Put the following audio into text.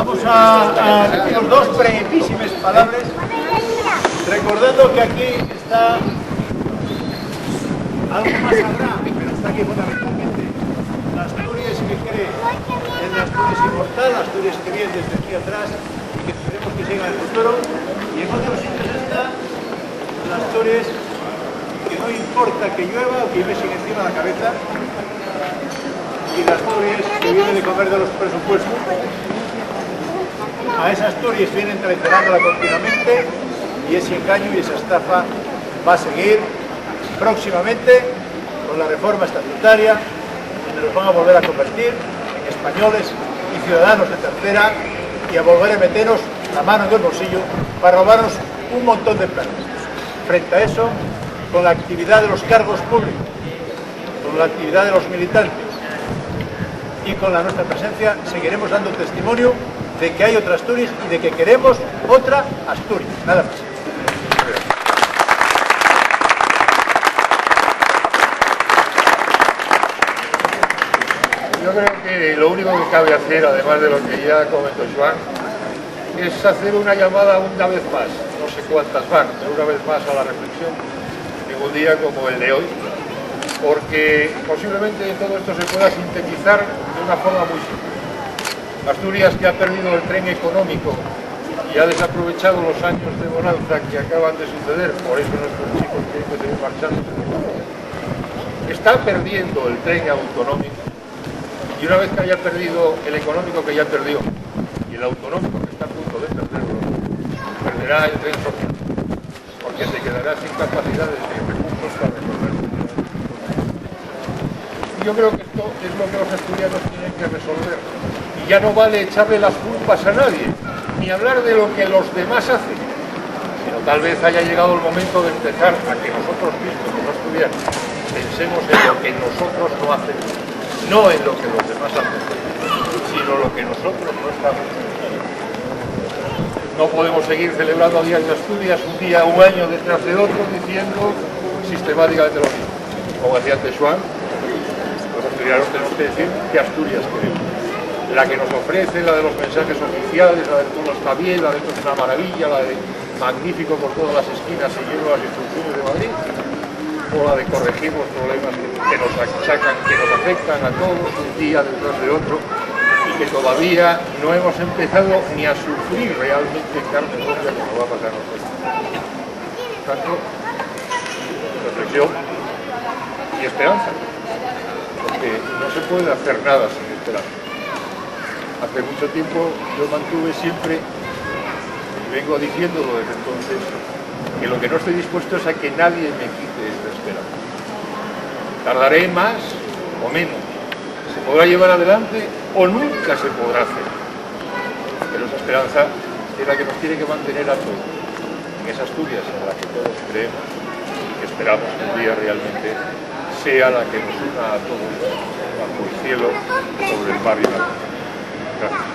Vamos a decir dos brevísimas palabras, recordando que aquí está algo más habrá, pero está aquí fundamentalmente la Asturias que cree en la Asturias inmortal, la Asturias que viene desde aquí atrás y que esperemos que siga en el futuro, y en otros sitios está la Asturias que no importa que llueva o que lleve sin encima la cabeza, y la Asturias que viene de comer de los presupuestos. A esa Asturias vienen traicionándola continuamente y ese engaño y esa estafa va a seguir próximamente con la reforma estatutaria, donde nos van a volver a convertir en españoles y ciudadanos de tercera y a volver a meternos la mano en el bolsillo para robarnos un montón de planes. Frente a eso, con la actividad de los cargos públicos, con la actividad de los militantes y con la nuestra presencia, seguiremos dando testimonio de que hay otra Asturias y de que queremos otra Asturias. Nada más. Yo creo que lo único que cabe hacer, además de lo que ya comentó Joan, es hacer una llamada una vez más, no sé cuántas van, pero una vez más a la reflexión en un día como el de hoy, porque posiblemente todo esto se pueda sintetizar de una forma muy simple. Asturias, que ha perdido el tren económico y ha desaprovechado los años de bonanza que acaban de suceder, por eso nuestros chicos tienen que seguir marchando, está perdiendo el tren autonómico, y una vez que haya perdido el económico, que ya perdió, y el autonómico, que está a punto de perderlo, perderá el tren social, porque se quedará sin capacidades ni recursos para resolver. Yo creo que esto es lo que los asturianos tienen que resolver. Y ya no vale echarle las culpas a nadie, ni hablar de lo que los demás hacen, sino tal vez haya llegado el momento de empezar a que nosotros mismos, los asturianos, pensemos en lo que nosotros no hacemos, no en lo que los demás hacen, sino lo que nosotros no estamos haciendo. No podemos seguir celebrando a Días de Asturias un día, un año detrás de otro, diciendo sistemáticamente lo mismo. Como decía antes Joan, los asturianos tenemos que decir qué Asturias queremos. La que nos ofrece, la de los mensajes oficiales, la de todo está bien, la de esto es una maravilla, la de magnífico por todas las esquinas siguiendo las instrucciones de Madrid, o la de corregir los problemas que nos achacan, que nos afectan a todos un día detrás de otro, y que todavía no hemos empezado ni a sufrir realmente en carne propia como va a pasar a nosotros. Por tanto, reflexión y esperanza, porque no se puede hacer nada sin esperanza. Hace mucho tiempo yo mantuve siempre, y vengo diciéndolo desde entonces, que lo que no estoy dispuesto es a que nadie me quite esta esperanza. Tardaré más o menos, se podrá llevar adelante o nunca se podrá hacer. Pero esa esperanza es la que nos tiene que mantener a todos, en esa Asturias en la que todos creemos y que esperamos que un día realmente sea la que nos una a todos bajo el cielo sobre el mar y la tierra. Gracias.